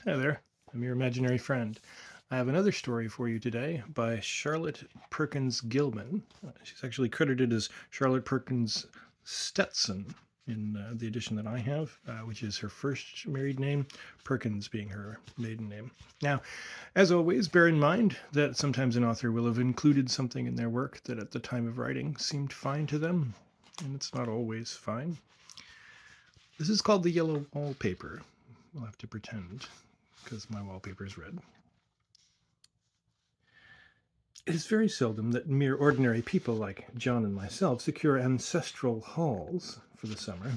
Hi there, I'm your imaginary friend. I have another story for you today by Charlotte Perkins Gilman. She's actually credited as Charlotte Perkins Stetson in the edition that I have, which is her first married name, Perkins being her maiden name. Now, as always, bear in mind that sometimes an author will have included something in their work that at the time of writing seemed fine to them, and it's not always fine. This is called the Yellow Wallpaper. We'll have to pretend because my wallpaper is red. It is very seldom that mere ordinary people like John and myself secure ancestral halls for the summer.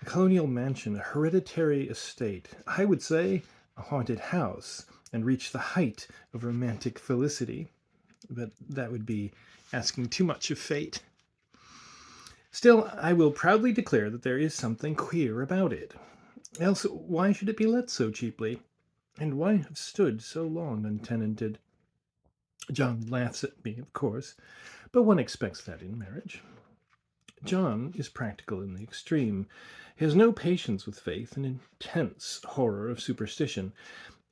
A colonial mansion, a hereditary estate, I would say a haunted house, and reach the height of romantic felicity. But that would be asking too much of fate. Still, I will proudly declare that there is something queer about it. Else, why should it be let so cheaply? And why have stood so long untenanted? John laughs at me, of course, but one expects that in marriage. John is practical in the extreme. He has no patience with faith and intense horror of superstition,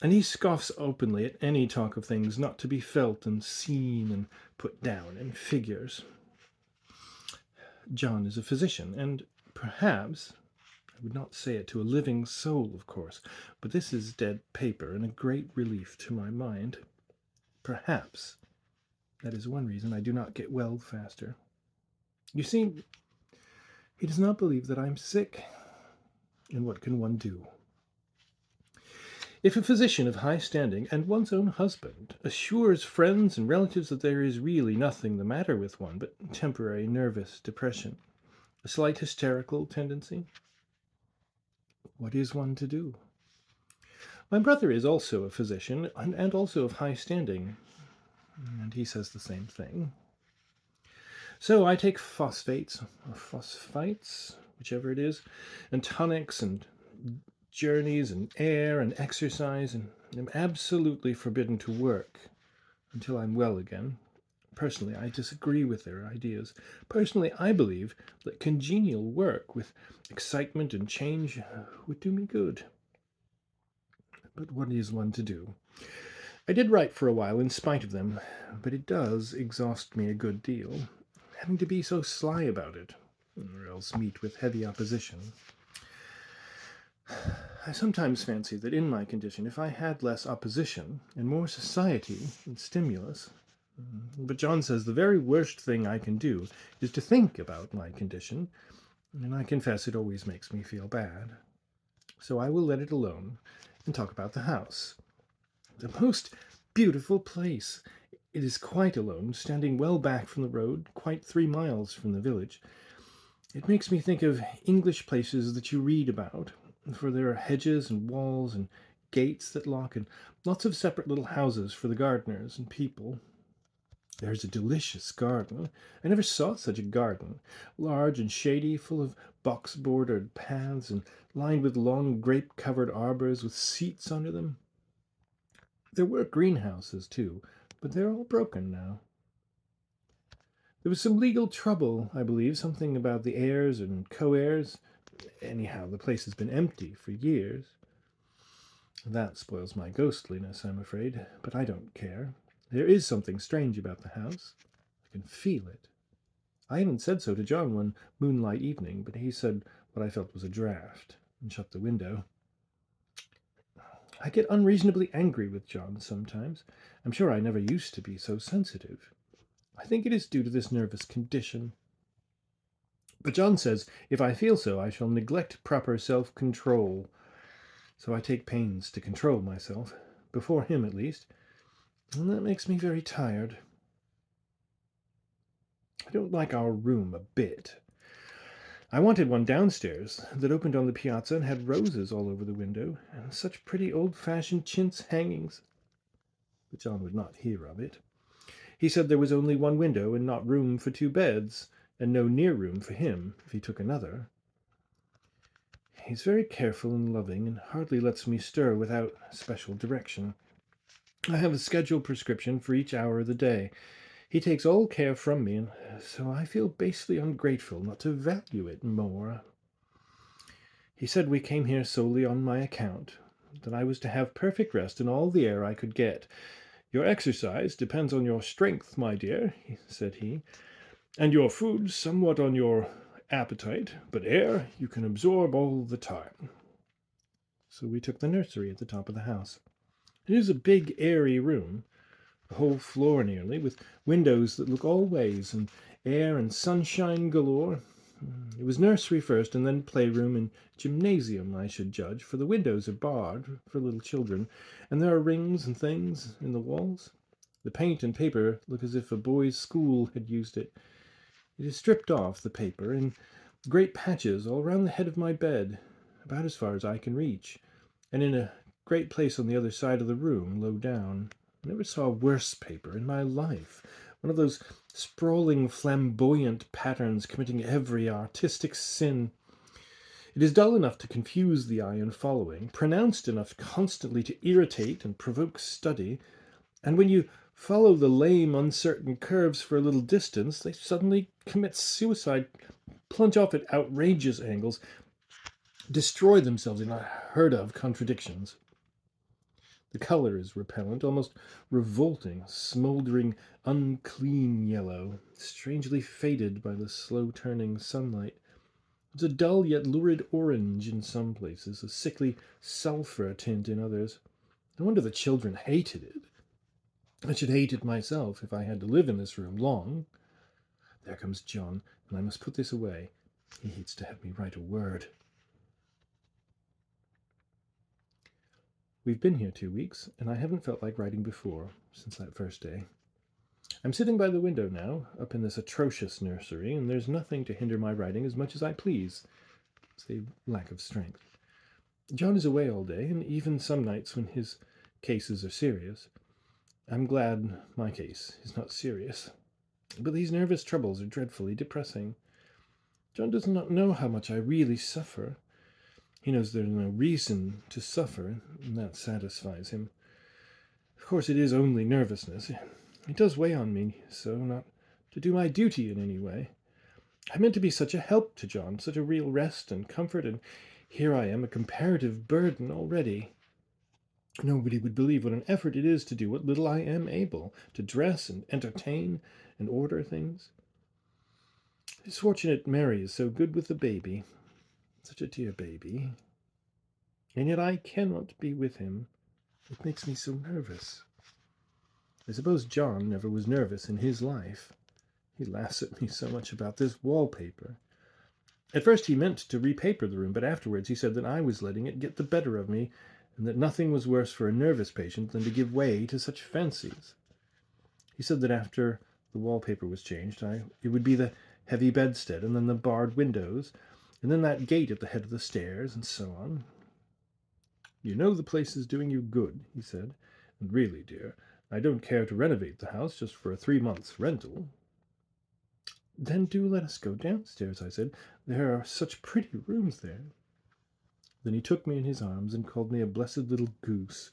and he scoffs openly at any talk of things not to be felt and seen and put down in figures. John is a physician, and perhaps, I would not say it to a living soul, of course, but this is dead paper and a great relief to my mind. Perhaps that is one reason I do not get well faster. You see, he does not believe that I'm sick. And what can one do? If a physician of high standing and one's own husband assures friends and relatives that there is really nothing the matter with one but temporary nervous depression, a slight hysterical tendency, what is one to do? My brother is also a physician and also of high standing, and he says the same thing. So I take phosphates, or phosphites, whichever it is, and tonics and journeys and air and exercise, and am absolutely forbidden to work until I'm well again. Personally, I disagree with their ideas. Personally, I believe that congenial work with excitement and change would do me good. But what is one to do? I did write for a while in spite of them, but it does exhaust me a good deal, having to be so sly about it, or else meet with heavy opposition. I sometimes fancy that in my condition, if I had less opposition and more society and stimulus, but John says the very worst thing I can do is to think about my condition, and I confess it always makes me feel bad. So I will let it alone and talk about the house. The most beautiful place. It is quite alone, standing well back from the road, quite 3 miles from the village. It makes me think of English places that you read about, for there are hedges and walls and gates that lock, and lots of separate little houses for the gardeners and people. There's a delicious garden. I never saw such a garden. Large and shady, full of box-bordered paths, and lined with long grape-covered arbors with seats under them. There were greenhouses, too, but they're all broken now. There was some legal trouble, I believe, something about the heirs and co-heirs. Anyhow, the place has been empty for years. That spoils my ghostliness, I'm afraid, but I don't care. There is something strange about the house. I can feel it. I even said so to John one moonlight evening, but he said what I felt was a draught, and shut the window. I get unreasonably angry with John sometimes. I'm sure I never used to be so sensitive. I think it is due to this nervous condition. But John says if I feel so, I shall neglect proper self-control. So I take pains to control myself, before him at least, and that makes me very tired. I don't like our room a bit. I wanted one downstairs that opened on the piazza and had roses all over the window, and such pretty old-fashioned chintz hangings. But John would not hear of it. He said there was only one window and not room for 2 beds, and no near room for him if he took another. He's very careful and loving, and hardly lets me stir without special direction. I have a scheduled prescription for each hour of the day. He takes all care from me, and so I feel basely ungrateful not to value it more. He said we came here solely on my account, that I was to have perfect rest and all the air I could get. "Your exercise depends on your strength, my dear," said he, "and your food somewhat on your appetite, but air you can absorb all the time." So we took the nursery at the top of the house. It is a big, airy room, the whole floor nearly, with windows that look all ways, and air and sunshine galore. It was nursery first, and then playroom and gymnasium, I should judge, for the windows are barred for little children, and there are rings and things in the walls. The paint and paper look as if a boys' school had used it. It is stripped off, the paper, in great patches all round the head of my bed, about as far as I can reach, and in a great place on the other side of the room, low down. I never saw worse paper in my life. One of those sprawling, flamboyant patterns committing every artistic sin. It is dull enough to confuse the eye in following, pronounced enough constantly to irritate and provoke study, and when you follow the lame, uncertain curves for a little distance, they suddenly commit suicide, plunge off at outrageous angles, destroy themselves in unheard-of contradictions. The color is repellent, almost revolting, smoldering, unclean yellow, strangely faded by the slow-turning sunlight. It's a dull yet lurid orange in some places, a sickly sulphur tint in others. No wonder the children hated it. I should hate it myself if I had to live in this room long. There comes John, and I must put this away. He hates to have me write a word. We've been here 2 weeks, and I haven't felt like writing before, since that first day. I'm sitting by the window now, up in this atrocious nursery, and there's nothing to hinder my writing as much as I please, save lack of strength. John is away all day, and even some nights when his cases are serious. I'm glad my case is not serious. But these nervous troubles are dreadfully depressing. John does not know how much I really suffer. He knows there's no reason to suffer, and that satisfies him. Of course, it is only nervousness. It does weigh on me, so not to do my duty in any way. I meant to be such a help to John, such a real rest and comfort, and here I am, a comparative burden already. Nobody would believe what an effort it is to do what little I am able, to dress and entertain and order things. It's fortunate Mary is so good with the baby. Such a dear baby. And yet I cannot be with him. It makes me so nervous. I suppose John never was nervous in his life. He laughs at me so much about this wallpaper. At first he meant to repaper the room, but afterwards he said that I was letting it get the better of me, and that nothing was worse for a nervous patient than to give way to such fancies. He said that after the wallpaper was changed, it would be the heavy bedstead, and then the barred windows, and then that gate at the head of the stairs, and so on. "You know the place is doing you good," he said, "and really, dear, I don't care to renovate the house just for a 3 months' rental." "Then do let us go downstairs," I said. "There are such pretty rooms there." Then he took me in his arms and called me a blessed little goose,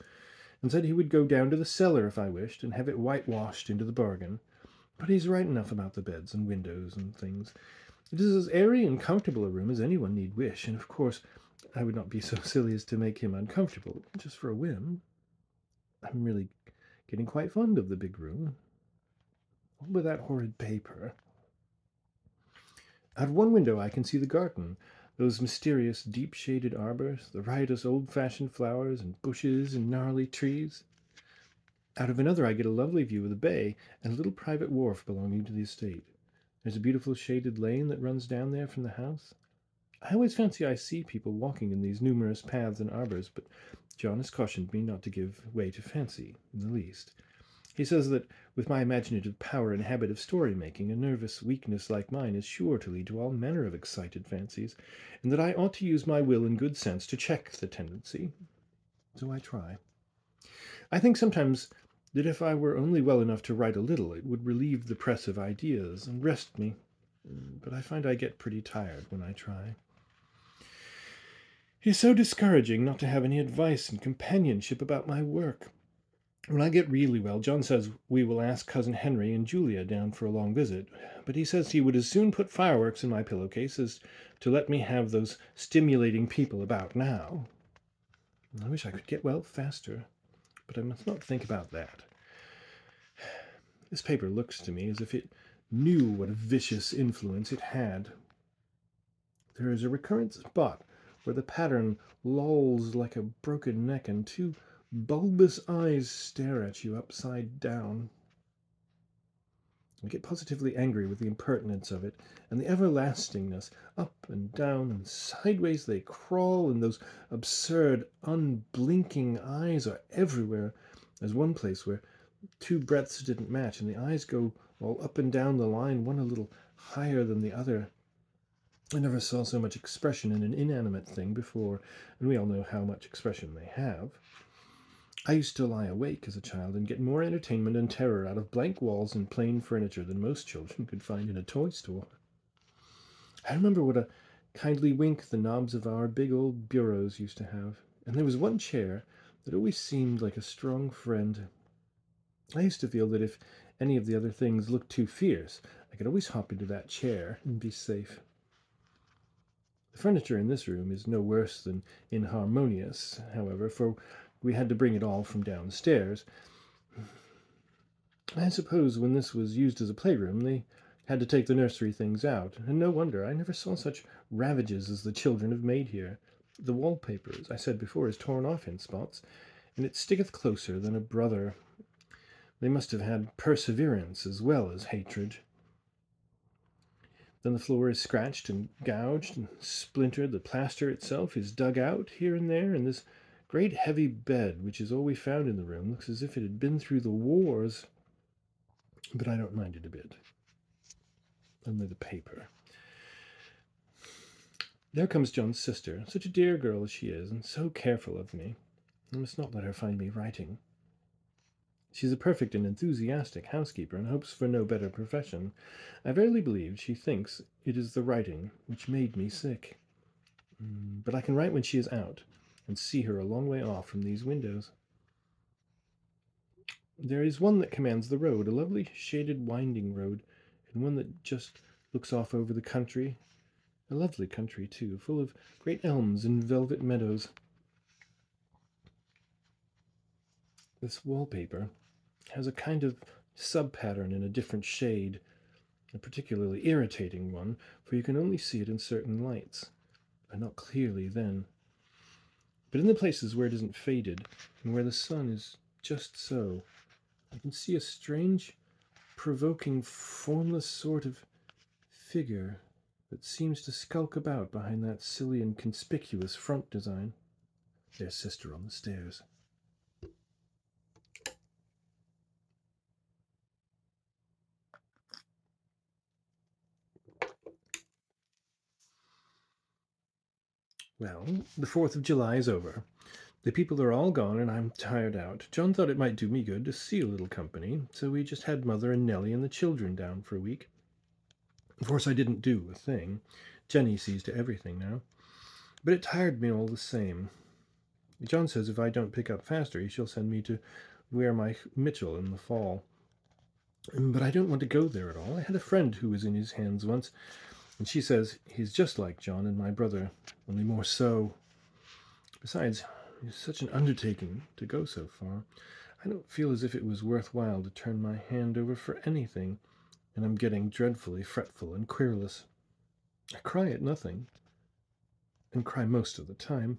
and said he would go down to the cellar if I wished, and have it whitewashed into the bargain. But he's right enough about the beds and windows and things. It is as airy and comfortable a room as anyone need wish, and of course I would not be so silly as to make him uncomfortable, just for a whim. I'm really getting quite fond of the big room. What with that horrid paper? Out of one window I can see the garden, those mysterious deep-shaded arbors, the riotous old-fashioned flowers and bushes and gnarly trees. Out of another I get a lovely view of the bay and a little private wharf belonging to the estate. There's a beautiful shaded lane that runs down there from the house. I always fancy I see people walking in these numerous paths and arbors, but John has cautioned me not to give way to fancy in the least. He says that with my imaginative power and habit of story-making, a nervous weakness like mine is sure to lead to all manner of excited fancies, and that I ought to use my will and good sense to check the tendency. So I try. I think sometimes that if I were only well enough to write a little, it would relieve the press of ideas and rest me, but I find I get pretty tired when I try. It is so discouraging not to have any advice and companionship about my work. When I get really well, John says we will ask Cousin Henry and Julia down for a long visit, but he says he would as soon put fireworks in my pillowcase as to let me have those stimulating people about now. I wish I could get well faster, but I must not think about that. This paper looks to me as if it knew what a vicious influence it had. There is a recurrent spot where the pattern lolls like a broken neck and two bulbous eyes stare at you upside down. I get positively angry with the impertinence of it, and the everlastingness. Up and down and sideways they crawl, and those absurd, unblinking eyes are everywhere. There's one place where two breadths didn't match, and the eyes go all up and down the line, one a little higher than the other. I never saw so much expression in an inanimate thing before, and we all know how much expression they have. I used to lie awake as a child and get more entertainment and terror out of blank walls and plain furniture than most children could find in a toy store. I remember what a kindly wink the knobs of our big old bureaus used to have, and there was one chair that always seemed like a strong friend. I used to feel that if any of the other things looked too fierce, I could always hop into that chair and be safe. The furniture in this room is no worse than inharmonious, however, for we had to bring it all from downstairs. I suppose when this was used as a playroom, they had to take the nursery things out, and no wonder. I never saw such ravages as the children have made here. The wallpaper, as I said before, is torn off in spots, and it sticketh closer than a brother. They must have had perseverance as well as hatred. Then the floor is scratched and gouged and splintered. The plaster itself is dug out here and there, and this great heavy bed, which is all we found in the room, looks as if it had been through the wars. But I don't mind it a bit. Only the paper. There comes John's sister, such a dear girl as she is, and so careful of me. I must not let her find me writing. She's a perfect and enthusiastic housekeeper, and hopes for no better profession. I verily believe she thinks it is the writing which made me sick. But I can write when she is out, and see her a long way off from these windows. There is one that commands the road, a lovely shaded winding road, and one that just looks off over the country. A lovely country, too, full of great elms and velvet meadows. This wallpaper has a kind of sub-pattern in a different shade, a particularly irritating one, for you can only see it in certain lights, and not clearly then. But in the places where it isn't faded, and where the sun is just so, I can see a strange, provoking, formless sort of figure that seems to skulk about behind that silly and conspicuous front design. There's Sister on the stairs. Well, the 4th of July is over. The people are all gone, and I'm tired out. John thought it might do me good to see a little company, so we just had Mother and Nellie and the children down for a week. Of course, I didn't do a thing. Jenny sees to everything now. But it tired me all the same. John says if I don't pick up faster, he shall send me to wear my Mitchell in the fall. But I don't want to go there at all. I had a friend who was in his hands once, and she says he's just like John and my brother, only more so. Besides, it's such an undertaking to go so far. I don't feel as if it was worthwhile to turn my hand over for anything, and I'm getting dreadfully fretful and querulous. I cry at nothing, and cry most of the time.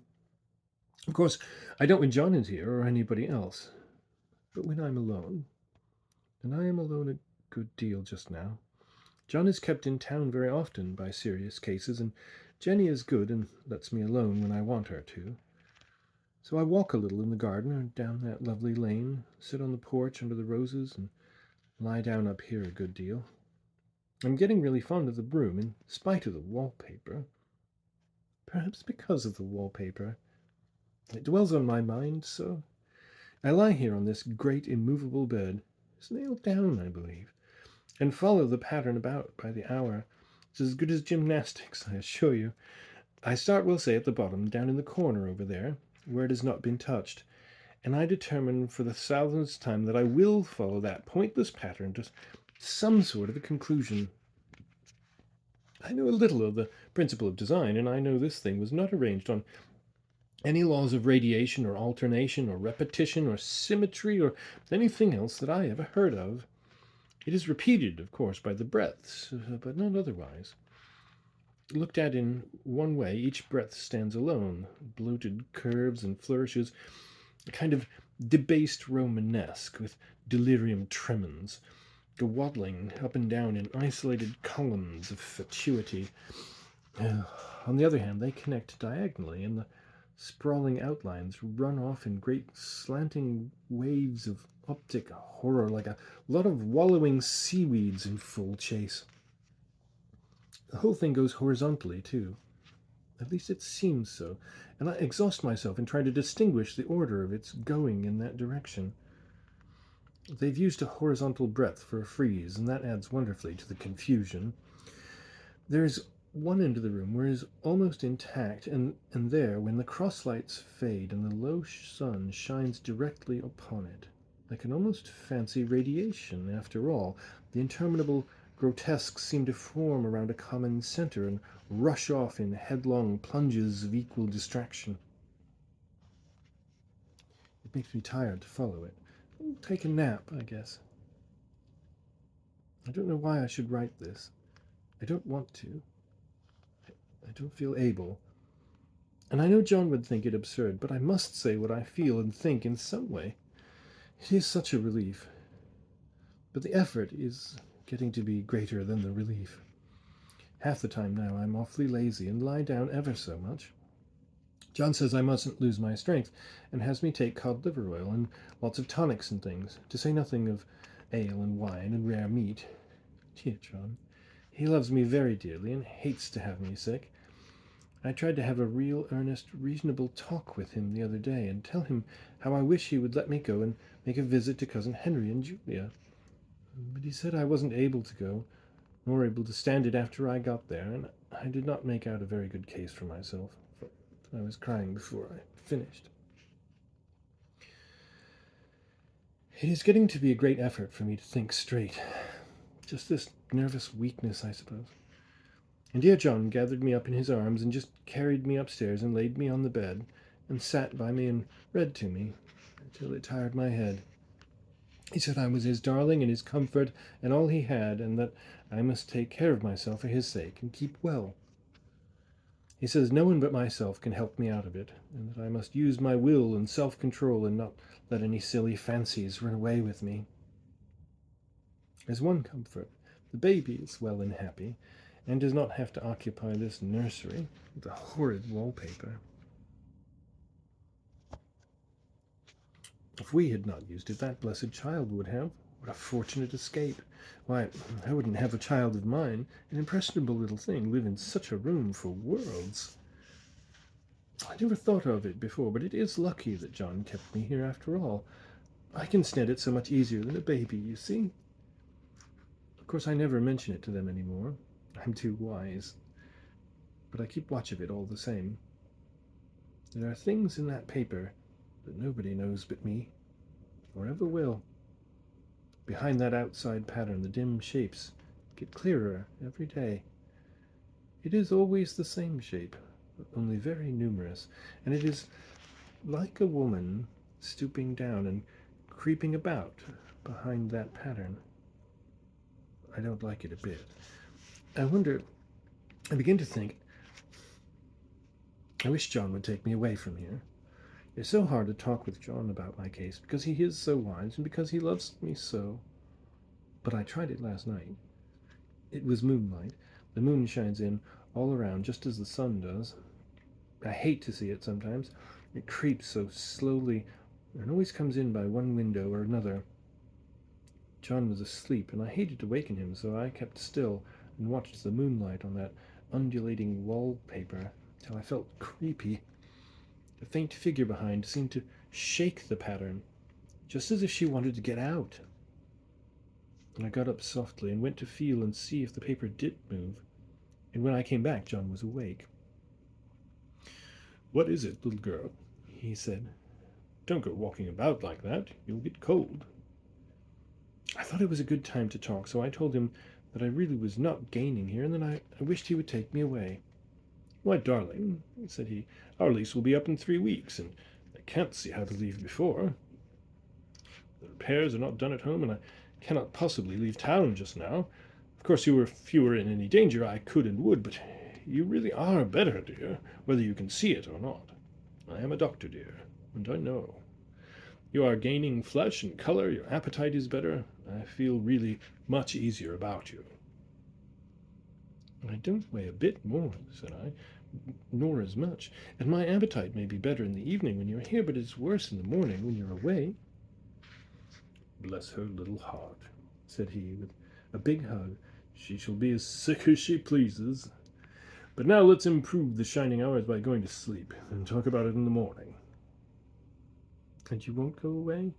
Of course, I don't when John is here or anybody else, but when I'm alone, and I am alone a good deal just now. John is kept in town very often by serious cases, and Jenny is good and lets me alone when I want her to. So I walk a little in the garden or down that lovely lane, sit on the porch under the roses, and lie down up here a good deal. I'm getting really fond of the room, in spite of the wallpaper. Perhaps because of the wallpaper. It dwells on my mind so. I lie here on this great immovable bed. It's nailed down, I believe, and follow the pattern about by the hour. It's as good as gymnastics, I assure you. I start, we'll say, at the bottom, down in the corner over there, where it has not been touched, and I determine for the 1000th time that I will follow that pointless pattern to some sort of a conclusion. I know a little of the principle of design, and I know this thing was not arranged on any laws of radiation or alternation or repetition or symmetry or anything else that I ever heard of. It is repeated, of course, by the breaths, but not otherwise. Looked at in one way, each breath stands alone, bloated curves and flourishes, a kind of debased Romanesque with delirium tremens, go waddling up and down in isolated columns of fatuity. On the other hand, they connect diagonally, and the sprawling outlines run off in great slanting waves of optic horror, like a lot of wallowing seaweeds in full chase. The whole thing goes horizontally, too. At least it seems so, and I exhaust myself in trying to distinguish the order of its going in that direction. They've used a horizontal breadth for a frieze, and that adds wonderfully to the confusion. There's one end of the room where it is almost intact, and there, when the cross lights fade and the low sun shines directly upon it, I can almost fancy radiation, after all. The interminable grotesques seem to form around a common center and rush off in headlong plunges of equal distraction. It makes me tired to follow it. I'll take a nap, I guess. I don't know why I should write this. I don't want to. I don't feel able. And I know John would think it absurd, but I must say what I feel and think in some way. It is such a relief. But the effort is getting to be greater than the relief. Half the time now I'm awfully lazy and lie down ever so much. John says I mustn't lose my strength, and has me take cod liver oil and lots of tonics and things, to say nothing of ale and wine and rare meat. Dear John, he loves me very dearly and hates to have me sick. I tried to have a real, earnest, reasonable talk with him the other day, and tell him how I wish he would let me go and make a visit to Cousin Henry and Julia. But he said I wasn't able to go, nor able to stand it after I got there, and I did not make out a very good case for myself. I was crying before I finished. It is getting to be a great effort for me to think straight. Just this nervous weakness, I suppose. And dear John gathered me up in his arms and just carried me upstairs and laid me on the bed and sat by me and read to me until it tired my head. He said I was his darling and his comfort and all he had, and that I must take care of myself for his sake and keep well. He says no one but myself can help me out of it, and that I must use my will and self-control and not let any silly fancies run away with me. There's one comfort. The baby is well and happy, and does not have to occupy this nursery with the horrid wallpaper. If we had not used it, that blessed child would have. What a fortunate escape. Why, I wouldn't have a child of mine, an impressionable little thing, live in such a room for worlds. I never thought of it before, but it is lucky that John kept me here after all. I can stand it so much easier than a baby, you see. Of course, I never mention it to them anymore. I'm too wise. But I keep watch of it all the same. There are things in that paper that nobody knows but me, or ever will. Behind that outside pattern, the dim shapes get clearer every day. It is always the same shape, only very numerous, and it is like a woman stooping down and creeping about behind that pattern. I don't like it a bit. I begin to think, I wish John would take me away from here. It's so hard to talk with John about my case, because he is so wise, and because he loves me so. But I tried it last night. It was moonlight. The moon shines in all around, just as the sun does. I hate to see it sometimes. It creeps so slowly, and always comes in by one window or another. John was asleep, and I hated to waken him, so I kept still and watched the moonlight on that undulating wallpaper till I felt creepy. The faint figure behind seemed to shake the pattern, just as if she wanted to get out. And I got up softly and went to feel and see if the paper did move. And when I came back, John was awake. "What is it, little girl?" he said. "Don't go walking about like that. You'll get cold." I thought it was a good time to talk, so I told him that I really was not gaining here, and that I wished he would take me away. Why, darling, said he, our lease will be up in 3 weeks, and I can't see how to leave before. The repairs are not done at home, and I cannot possibly leave town just now. Of course, if you were in any danger, I could and would, but you really are better, dear, whether you can see it or not. I am a doctor, dear, and I know. You are gaining flesh and color, your appetite is better. I feel really much easier about you. I don't weigh a bit more, said I, nor as much, and my appetite may be better in the evening when you're here, but it's worse in the morning when you're away. Bless her little heart, said he, with a big hug. She shall be as sick as she pleases. But now let's improve the shining hours by going to sleep, and talk about it in the morning. And you won't go away?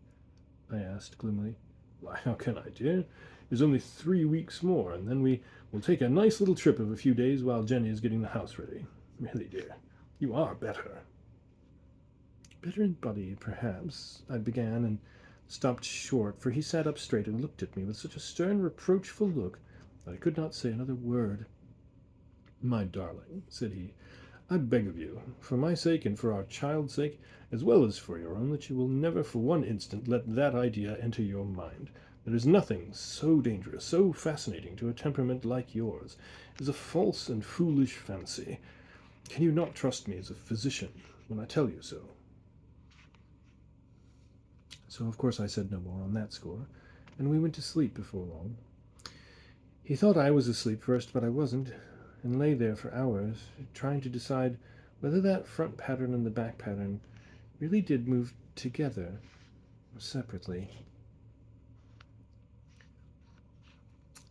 I asked gloomily. Why, how can I, dear? There's only 3 weeks more, and then we will take a nice little trip of a few days while Jenny is getting the house ready. Really, dear, you are better. Better in body, perhaps, I began, and stopped short, for he sat up straight and looked at me with such a stern, reproachful look that I could not say another word. My darling, said he, I beg of you, for my sake and for our child's sake, as well as for your own, that you will never for one instant let that idea enter your mind. There is nothing so dangerous, so fascinating to a temperament like yours. It is a false and foolish fancy. Can you not trust me as a physician when I tell you so? So, of course, I said no more on that score, and we went to sleep before long. He thought I was asleep first, but I wasn't, and lay there for hours, trying to decide whether that front pattern and the back pattern really did move together or separately.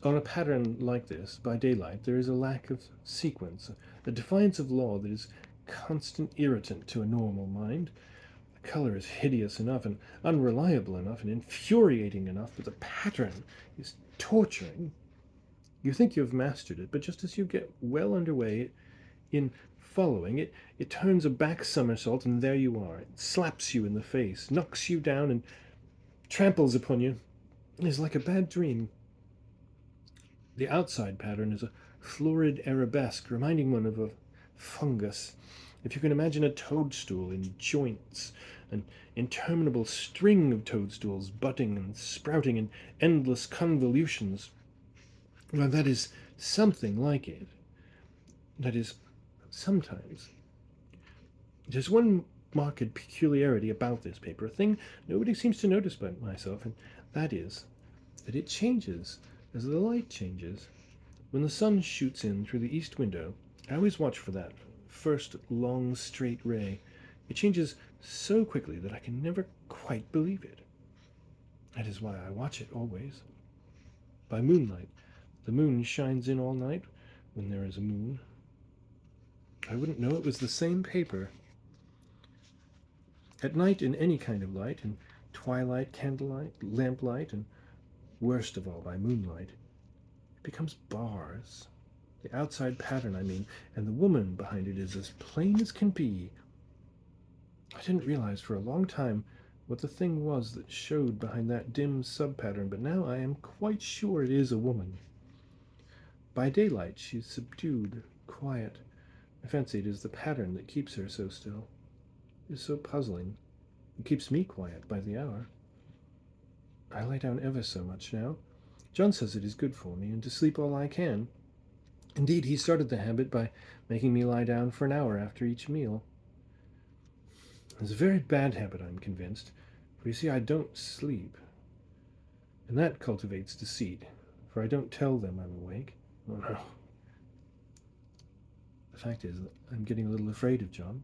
On a pattern like this, by daylight, there is a lack of sequence, a defiance of law that is constant irritant to a normal mind. The color is hideous enough and unreliable enough and infuriating enough, but the pattern is torturing. You think you have mastered it, but just as you get well underway in following it, it turns a back somersault, and there you are. It slaps you in the face, knocks you down, and tramples upon you. It is like a bad dream. The outside pattern is a florid arabesque, reminding one of a fungus. If you can imagine a toadstool in joints, an interminable string of toadstools budding and sprouting in endless convolutions, well, that is something like it. That is, sometimes. There's one marked peculiarity about this paper, a thing nobody seems to notice but myself, and that is that it changes as the light changes. When the sun shoots in through the east window, I always watch for that first long straight ray. It changes so quickly that I can never quite believe it. That is why I watch it always. By moonlight, the moon shines in all night when there is a moon. I wouldn't know it was the same paper. At night, in any kind of light, in twilight, candlelight, lamplight, and worst of all by moonlight, it becomes bars. The outside pattern, I mean, and the woman behind it is as plain as can be. I didn't realize for a long time what the thing was that showed behind that dim sub-pattern, but now I am quite sure it is a woman. By daylight, she is subdued, quiet. I fancy it is the pattern that keeps her so still. It is so puzzling. It keeps me quiet by the hour. I lie down ever so much now. John says it is good for me, and to sleep all I can. Indeed, he started the habit by making me lie down for an hour after each meal. It's a very bad habit, I'm convinced, for you see, I don't sleep. And that cultivates deceit, for I don't tell them I'm awake. Oh no. The fact is that I'm getting a little afraid of John.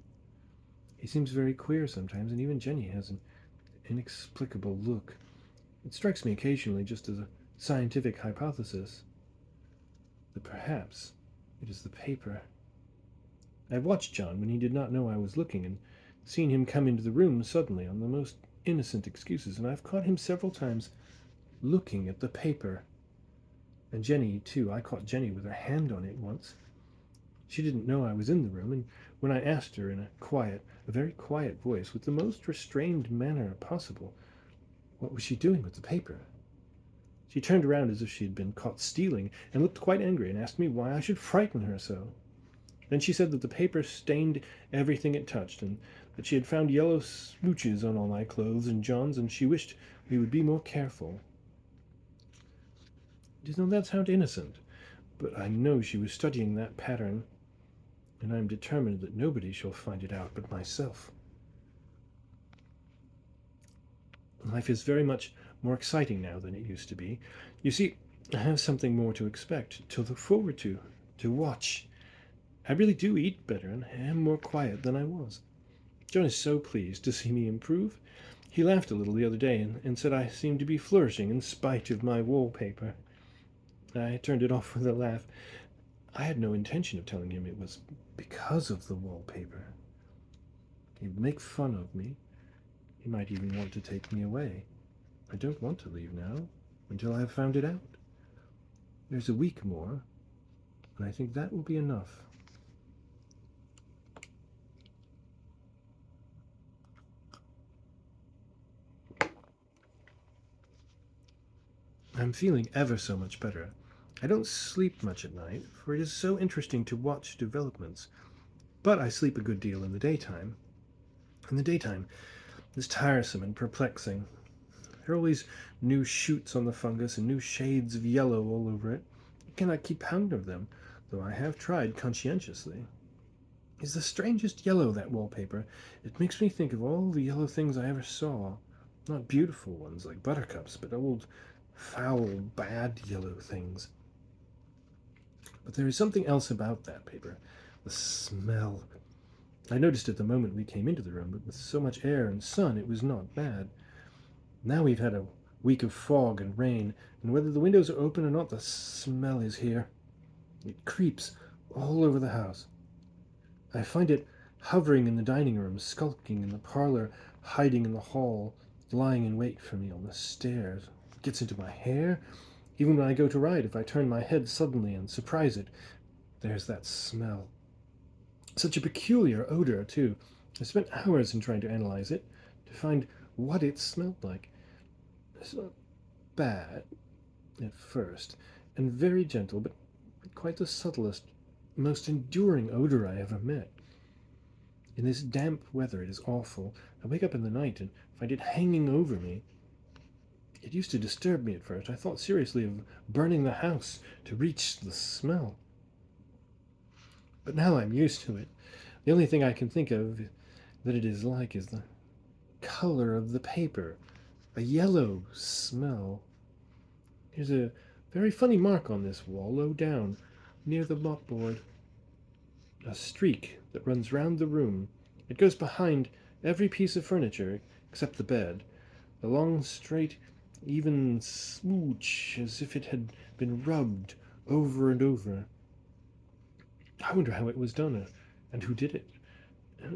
He seems very queer sometimes, and even Jenny has an inexplicable look. It strikes me occasionally just as a scientific hypothesis that perhaps it is the paper. I've watched John when he did not know I was looking, and seen him come into the room suddenly on the most innocent excuses, and I've caught him several times looking at the paper. And Jenny, too. I caught Jenny with her hand on it once. She didn't know I was in the room, and when I asked her in a very quiet voice, with the most restrained manner possible, what was she doing with the paper, she turned around as if she had been caught stealing, and looked quite angry, and asked me why I should frighten her so. Then she said that the paper stained everything it touched, and that she had found yellow smooches on all my clothes and John's, and she wished we would be more careful. Doesn't that sound innocent? But I know she was studying that pattern, and I am determined that nobody shall find it out but myself. Life is very much more exciting now than it used to be. You see, I have something more to expect, to look forward to watch. I really do eat better and am more quiet than I was. John is so pleased to see me improve. He laughed a little the other day and said I seemed to be flourishing in spite of my wallpaper. I turned it off with a laugh. I had no intention of telling him it was because of the wallpaper. He would make fun of me. He might even want to take me away. I don't want to leave now until I have found it out. There's a week more, and I think that will be enough. I'm feeling ever so much better. I don't sleep much at night, for it is so interesting to watch developments. But I sleep a good deal in the daytime. In the daytime, it's tiresome and perplexing. There are always new shoots on the fungus and new shades of yellow all over it. I cannot keep count of them, though I have tried conscientiously. It's the strangest yellow, that wallpaper. It makes me think of all the yellow things I ever saw. Not beautiful ones like buttercups, but old, foul, bad yellow things. But there is something else about that paper. The smell. I noticed it the moment we came into the room, but with so much air and sun it was not bad. Now we've had a week of fog and rain, and whether the windows are open or not, the smell is here. It creeps all over the house. I find it hovering in the dining room, skulking in the parlor, hiding in the hall, lying in wait for me on the stairs. It gets into my hair. Even when I go to ride, if I turn my head suddenly and surprise it, there's that smell. Such a peculiar odor, too. I spent hours in trying to analyze it, to find what it smelled like. It's not bad at first, and very gentle, but quite the subtlest, most enduring odor I ever met. In this damp weather it is awful. I wake up in the night and find it hanging over me. It used to disturb me at first. I thought seriously of burning the house to reach the smell. But now I'm used to it. The only thing I can think of that it is like is the color of the paper. A yellow smell. There's a very funny mark on this wall, low down, near the mopboard. A streak that runs round the room. It goes behind every piece of furniture except the bed. A long, straight, even smooch, as if it had been rubbed over and over. I wonder how it was done, and who did it,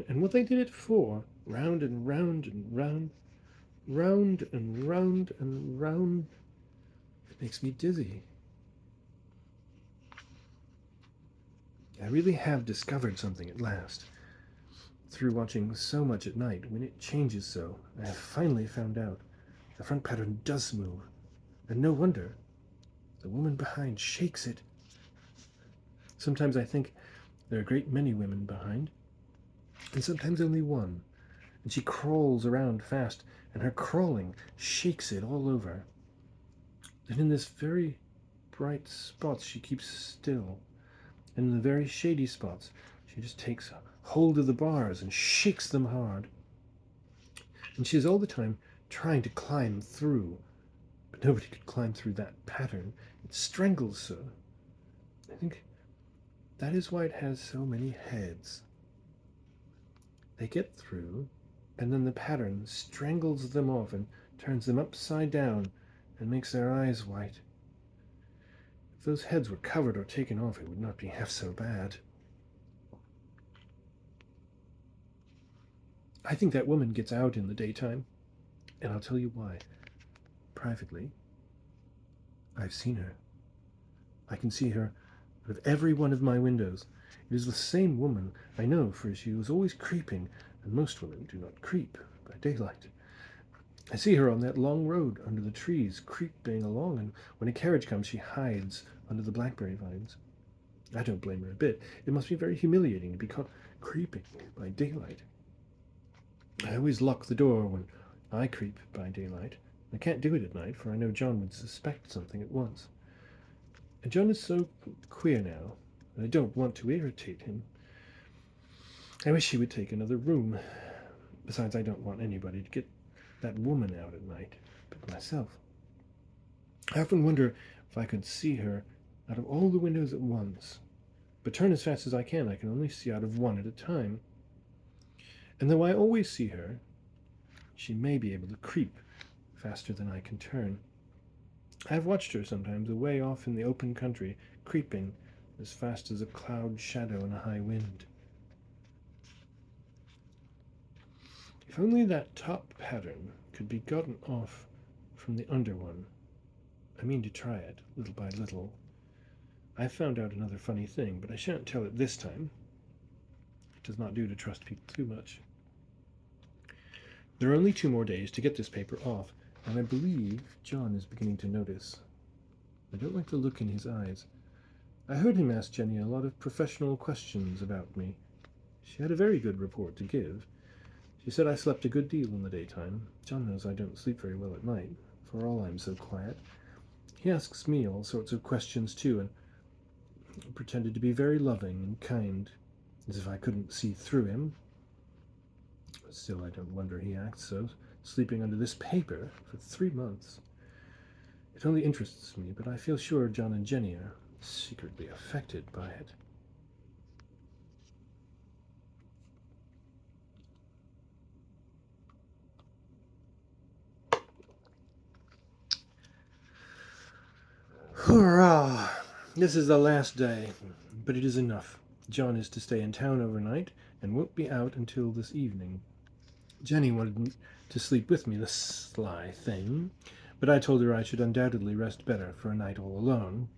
and what they did it for. Round and round and round, round and round and round. It makes me dizzy. I really have discovered something at last. Through watching so much at night, when it changes so, I have finally found out. The front pattern does move, and no wonder. The woman behind shakes it. Sometimes I think there are a great many women behind, and sometimes only one, and she crawls around fast, and her crawling shakes it all over. And in this very bright spots she keeps still, and in the very shady spots she just takes hold of the bars and shakes them hard. And she is all the time trying to climb through, but nobody could climb through that pattern. It strangles so. I think that is why it has so many heads. They get through, and then the pattern strangles them off and turns them upside down and makes their eyes white. If those heads were covered or taken off, it would not be half so bad. I think that woman gets out in the daytime, and I'll tell you why. Privately, I've seen her. I can see her out of every one of my windows. It is the same woman, I know, for she was always creeping, and most women do not creep by daylight. I see her on that long road under the trees, creeping along, and when a carriage comes, she hides under the blackberry vines. I don't blame her a bit. It must be very humiliating to be caught creeping by daylight. I always lock the door when I creep by daylight. I can't do it at night, for I know John would suspect something at once. And John is so queer now, and I don't want to irritate him. I wish he would take another room. Besides, I don't want anybody to get that woman out at night, but myself. I often wonder if I could see her out of all the windows at once. But turn as fast as I can only see out of one at a time. And though I always see her, she may be able to creep faster than I can turn. I have watched her sometimes away off in the open country, creeping as fast as a cloud shadow in a high wind. If only that top pattern could be gotten off from the under one. I mean to try it, little by little. I found out another funny thing, but I shan't tell it this time. It does not do to trust people too much. There are only 2 more days to get this paper off, and I believe John is beginning to notice. I don't like the look in his eyes. I heard him ask Jenny a lot of professional questions about me. She had a very good report to give. She said I slept a good deal in the daytime. John knows I don't sleep very well at night, for all I'm so quiet. He asks me all sorts of questions too, and pretended to be very loving and kind, as if I couldn't see through him. Still, I don't wonder he acts so, sleeping under this paper for 3 months. It only interests me, but I feel sure John and Jenny are secretly affected by it. Hurrah! This is the last day, but it is enough. John is to stay in town overnight and won't be out until this evening. Jenny wanted to sleep with me, the sly thing, but I told her I should undoubtedly rest better for a night all alone.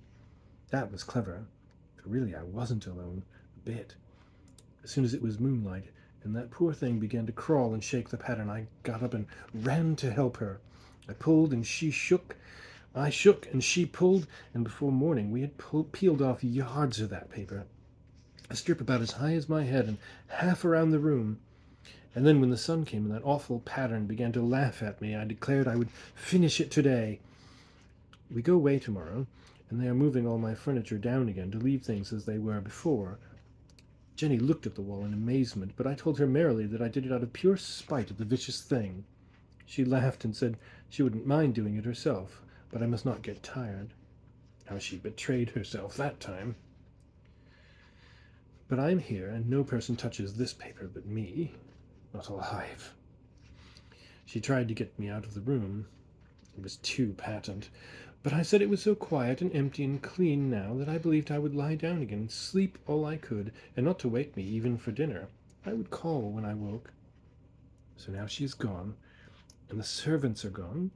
That was clever, for really I wasn't alone a bit. As soon as it was moonlight and that poor thing began to crawl and shake the pattern, I got up and ran to help her. I pulled and she shook. I shook and she pulled, and before morning we had peeled off yards of that paper, a strip about as high as my head and half around the room. And then when the sun came and that awful pattern began to laugh at me, I declared I would finish it today. We go away tomorrow, and they are moving all my furniture down again to leave things as they were before. Jenny looked at the wall in amazement, but I told her merrily that I did it out of pure spite of the vicious thing. She laughed and said she wouldn't mind doing it herself, but I must not get tired. How she betrayed herself that time. But I'm here, and no person touches this paper but me. Not alive. She tried to get me out of the room. It was too patent. But I said it was so quiet and empty and clean now that I believed I would lie down again and sleep all I could, and not to wake me even for dinner. I would call when I woke. So now she is gone, and the servants are gone,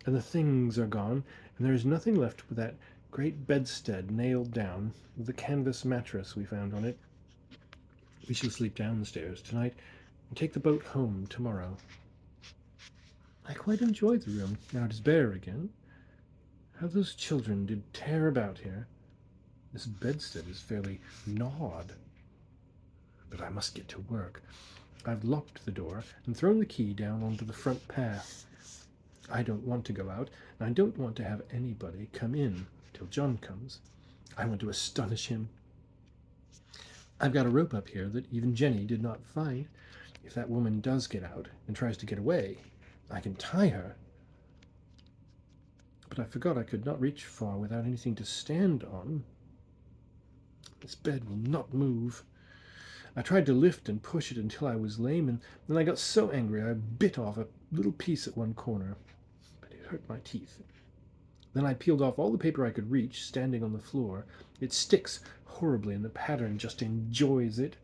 and the things are gone, and there is nothing left but that great bedstead nailed down, with the canvas mattress we found on it. We shall sleep downstairs tonight, and take the boat home tomorrow. I quite enjoy the room, now it is bare again. How those children did tear about here. This bedstead is fairly gnawed. But I must get to work. I've locked the door and thrown the key down onto the front path. I don't want to go out, and I don't want to have anybody come in till John comes. I want to astonish him. I've got a rope up here that even Jenny did not find. If that woman does get out and tries to get away, I can tie her. But I forgot I could not reach far without anything to stand on. This bed will not move. I tried to lift and push it until I was lame, and then I got so angry I bit off a little piece at one corner, but it hurt my teeth. Then I peeled off all the paper I could reach, standing on the floor. It sticks horribly, and the pattern just enjoys it.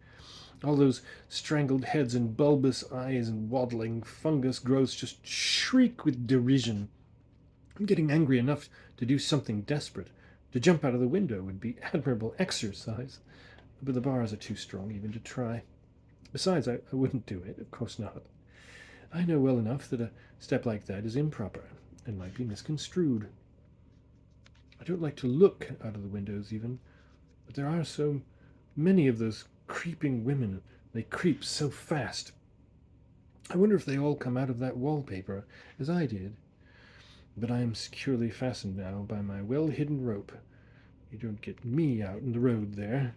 All those strangled heads and bulbous eyes and waddling fungus growths just shriek with derision. I'm getting angry enough to do something desperate. To jump out of the window would be admirable exercise, but the bars are too strong even to try. Besides, I wouldn't do it, of course not. I know well enough that a step like that is improper and might be misconstrued. I don't like to look out of the windows even. But there are so many of those creeping women. They creep so fast. I wonder if they all come out of that wallpaper, as I did. But I am securely fastened now by my well-hidden rope. You don't get me out in the road there.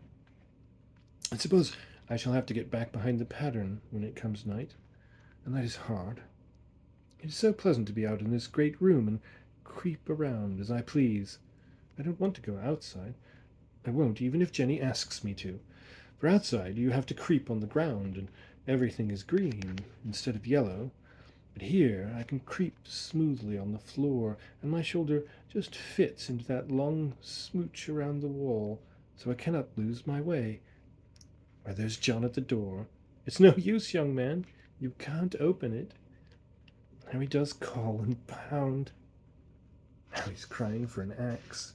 I suppose I shall have to get back behind the pattern when it comes night, and that is hard. It is so pleasant to be out in this great room and creep around as I please. I don't want to go outside. I won't, even if Jenny asks me to. For outside you have to creep on the ground, and everything is green instead of yellow. But here I can creep smoothly on the floor, and my shoulder just fits into that long smooch around the wall, so I cannot lose my way. Why, there's John at the door. It's no use, young man. You can't open it. How he does call and pound. Now he's crying for an axe.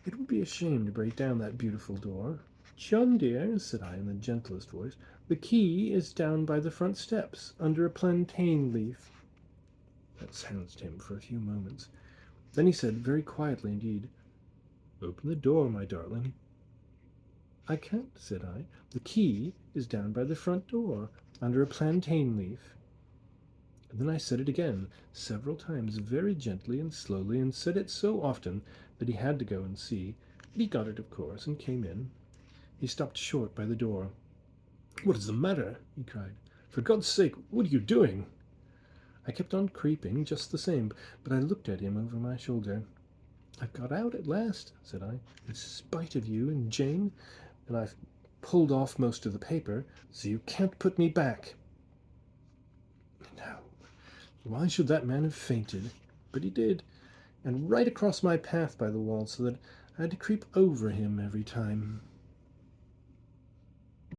It would be a shame to break down that beautiful door. John, dear, said I in the gentlest voice, the key is down by the front steps, under a plantain leaf. That silenced him for a few moments. Then he said, very quietly indeed, open the door, my darling. I can't, said I. The key is down by the front door, under a plantain leaf. And then I said it again, several times, very gently and slowly, and said it so often that he had to go and see. But he got it, of course, and came in. He stopped short by the door. What is the matter? He cried. For God's sake, what are you doing? I kept on creeping just the same, but I looked at him over my shoulder. I've got out at last, said I, in spite of you and Jane, and I've pulled off most of the paper, so you can't put me back. Now, why should that man have fainted? But he did, and right across my path by the wall, so that I had to creep over him every time.